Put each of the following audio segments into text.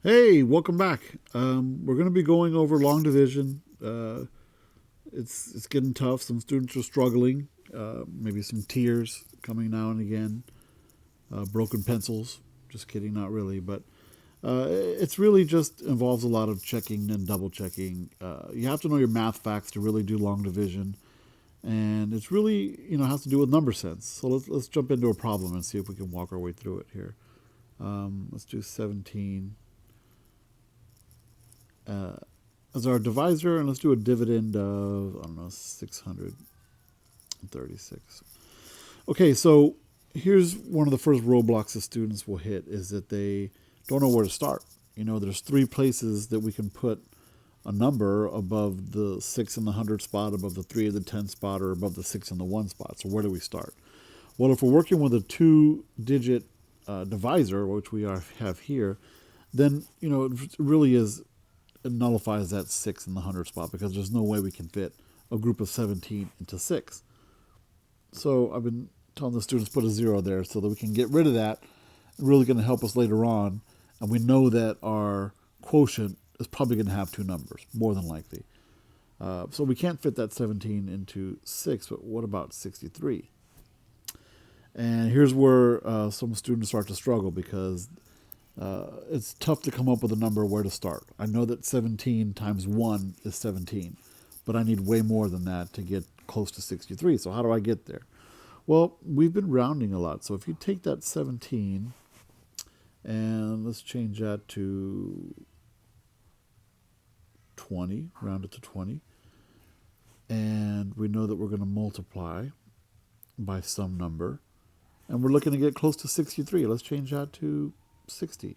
Hey, welcome back. We're going to be going over long division. It's getting tough. Some students are struggling. Maybe some tears coming now and again. Broken pencils. Just kidding, not really. But it's really just involves a lot of checking and double checking. You have to know your math facts to really do long division, and it's really has to do with number sense. So let's jump into a problem and see if we can walk our way through it here. Let's do 17 uh, as our divisor, and let's do a dividend of, I don't know, 636. Okay, so here's one of the first roadblocks the students will hit is that they don't know where to start. There's three places that we can put a number above the 6 and the 100 spot, above the 3 and the 10 spot, or above the 6 and the 1 spot. So where do we start? Well, if we're working with a two-digit divisor, which we have here, then it really is, it nullifies that 6 in the 100 spot because there's no way we can fit a group of 17 into 6. So I've been telling the students put a 0 there so that we can get rid of that. It's really going to help us later on. And we know that our quotient is probably going to have two numbers, more than likely. So we can't fit that 17 into 6, but what about 63? And here's where some students start to struggle because it's tough to come up with a number where to start. I know that 17 times 1 is 17, but I need way more than that to get close to 63. So how do I get there? Well, we've been rounding a lot. So if you take that 17 and let's change that to 20, round it to 20, and we know that we're going to multiply by some number, and we're looking to get close to 63. Let's change that to 60.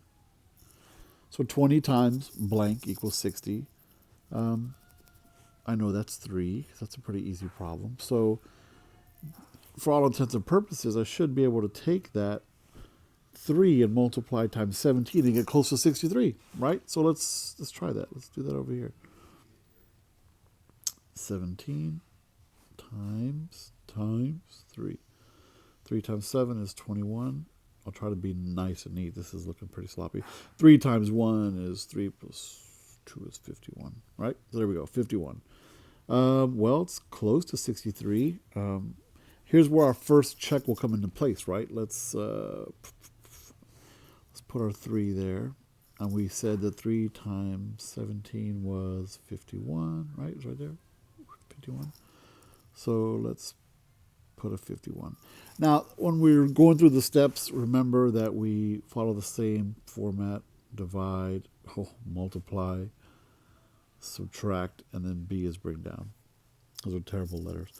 So 20 times blank equals 60. I know that's 3. That's a pretty easy problem. So for all intents and purposes, I should be able to take that 3 and multiply times 17 and get close to 63, right? So let's try that. Let's do that over here. 17 times 3. 3 times 7 is 21. I'll try to be nice and neat. This is looking pretty sloppy. 3 times 1 is 3 plus 2 is 51, right? So there we go, 51. Well, it's close to 63. Here's where our first check will come into place, right? Let's put our 3 there. And we said that 3 times 17 was 51, right? It's right there, 51. So let's put a 51. Now, when we're going through the steps, remember that we follow the same format: divide, multiply, subtract, and then B is bring down. Those are terrible letters.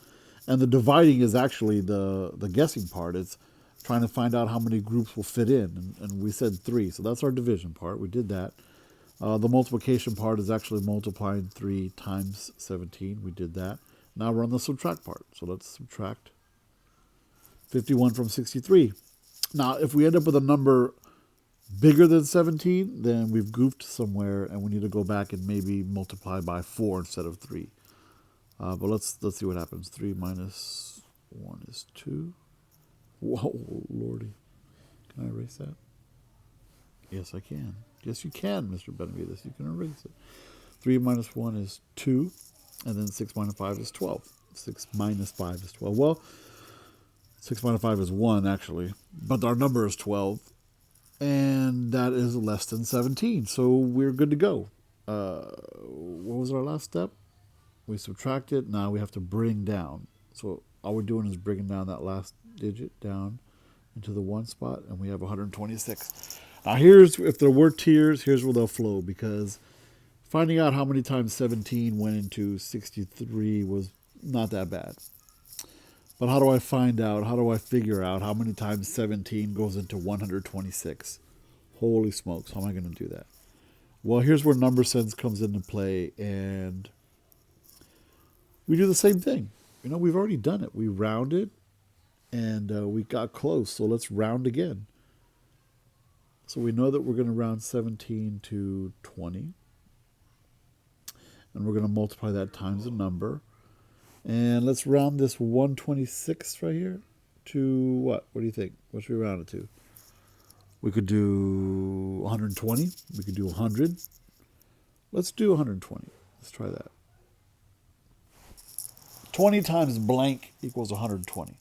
And the dividing is actually the guessing part. It's trying to find out how many groups will fit in. And we said 3, so that's our division part. We did that. The multiplication part is actually multiplying 3 times 17. We did that. Now we're on the subtract part. So let's subtract 51 from 63. Now, if we end up with a number bigger than 17, then we've goofed somewhere and we need to go back and maybe multiply by 4 instead of 3. But let's see what happens. 3 minus 1 is 2. Whoa, lordy. Can I erase that? Yes, I can. Yes, you can, Mr. Benavides. You can erase it. 3 minus 1 is 2. And then 6 minus 5 is 12. 6 minus 5 is 12. Well, 6 minus 5 is 1, actually. But our number is 12. And that is less than 17. So we're good to go. What was our last step? We subtract it. Now we have to bring down. So all we're doing is bringing down that last digit down into the 1 spot. And we have 126. Now here's, if there were tears, here's where they'll flow. Because finding out how many times 17 went into 63 was not that bad. But how do I find out? How do I figure out how many times 17 goes into 126? Holy smokes, how am I going to do that? Well, here's where number sense comes into play, and we do the same thing. We've already done it. We rounded, and we got close, so let's round again. So we know that we're going to round 17 to 20, and we're going to multiply that times a number. And let's round this 126 right here to what? What do you think? What should we round it to? We could do 120. We could do 100. Let's do 120. Let's try that. 20 times blank equals 120.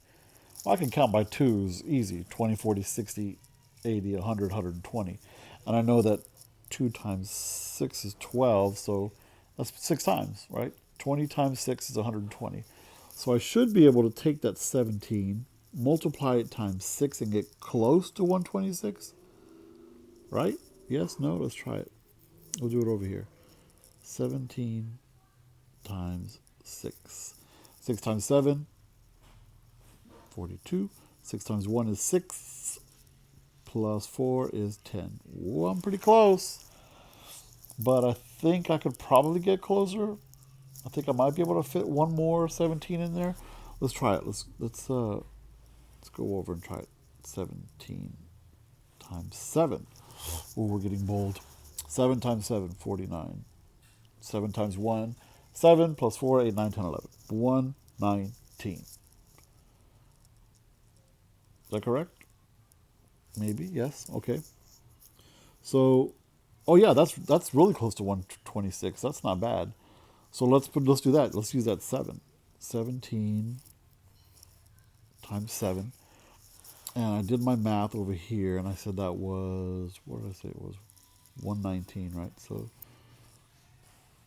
Well, I can count by twos, easy. 20, 40, 60, 80, 100, 120. And I know that 2 times 6 is 12, so that's 6 times, right? 20 times 6 is 120. So I should be able to take that 17, multiply it times 6, and get close to 126, right? Yes, no, let's try it. We'll do it over here. 17 times 6. 6 times 7, 42. 6 times 1 is 6. Plus 4 is 10. Well, I'm pretty close. But I think I could probably get closer. I think I might be able to fit one more 17 in there. Let's try it. Let's go over and try it. 17 times 7. Oh, we're getting bold. 7 times 7, 49. 7 times 1, 7 plus 4, 8, 9, 10, 11. 119. Is that correct? Maybe, yes. Okay. So, oh yeah, that's really close to 126. That's not bad. So let's do that. Let's use that 7. 17 times 7. And I did my math over here, and I said that was, what did I say? It was 119, right? So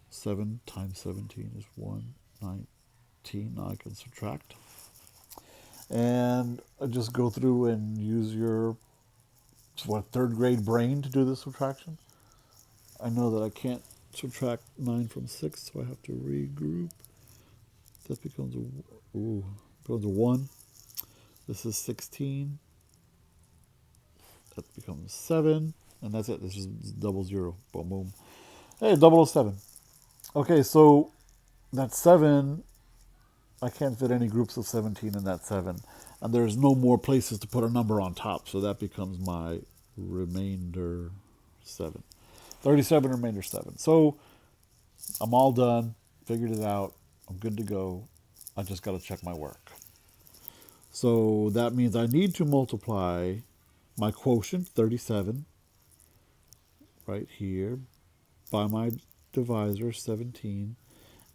7 times 17 is 119. Now I can subtract. And I just go through and use your, third grade brain to do this subtraction. I know that I can't subtract 9 from 6, so I have to regroup. That becomes a 1. This is 16. That becomes 7. And that's it. This is double 0. Boom, boom. Hey, 007. Okay, so that's 7. I can't fit any groups of 17 in that 7. And there's no more places to put a number on top. So that becomes my remainder 7. 37, remainder 7. So I'm all done. Figured it out. I'm good to go. I just got to check my work. So that means I need to multiply my quotient, 37, right here, by my divisor, 17.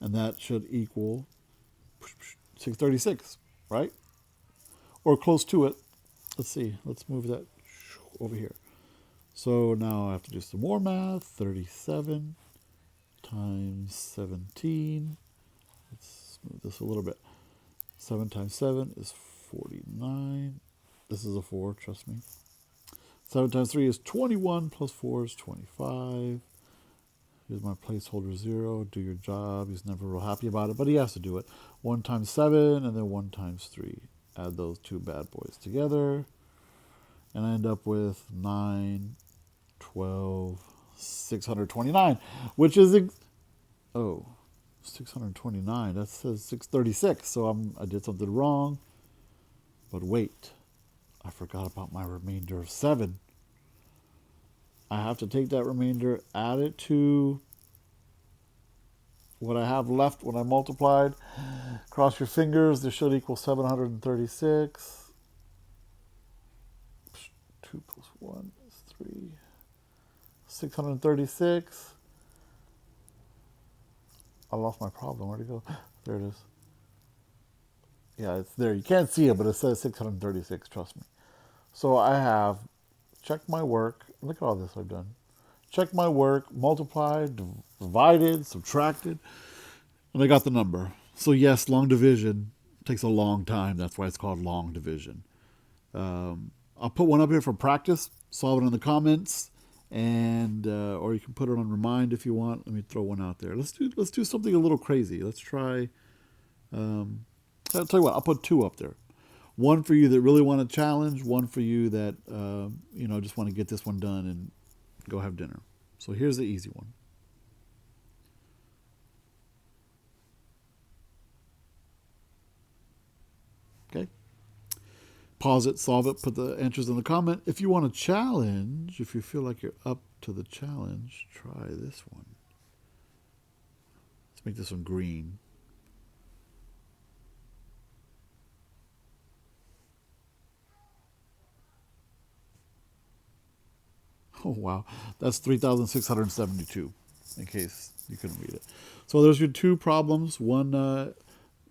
And that should equal 636, right? Or close to it. Let's see. Let's move that over here. So now I have to do some more math. 37 times 17. Let's move this a little bit. 7 times 7 is 49. This is a 4, trust me. 7 times 3 is 21, plus 4 is 25. Here's my placeholder 0. Do your job. He's never real happy about it, but he has to do it. 1 times 7, and then 1 times 3. Add those two bad boys together. And I end up with 9, 12, 629, which is, 629. That says 636, so I did something wrong. But wait, I forgot about my remainder of 7. I have to take that remainder, add it to what I have left when I multiplied. Cross your fingers. This should equal 736. 2 plus 1 is 3. 636. I lost my problem. Where'd it go? There it is. Yeah, it's there. You can't see it, but it says 636. Trust me. So I have checked my work. Look at all this I've done. Checked my work, multiplied, divided, subtracted, and I got the number. So yes, long division takes a long time. That's why it's called long division. I'll put one up here for practice. Solve it in the comments, and or you can put it on Remind if you want. Let me throw one out there. Let's do something a little crazy. Let's try. I'll tell you what. I'll put 2 up there. One for you that really want to challenge. One for you that just want to get this one done and go have dinner. So here's the easy one. Okay. Pause it, solve it, put the answers in the comment. If you want a challenge, if you feel like you're up to the challenge, try this one. Let's make this one green. Oh, wow. That's 3,672, in case you couldn't read it. So there's your two problems. One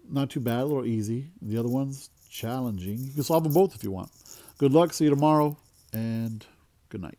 not too bad, or easy. The other one's challenging. You can solve them both if you want. Good luck. See you tomorrow, and good night.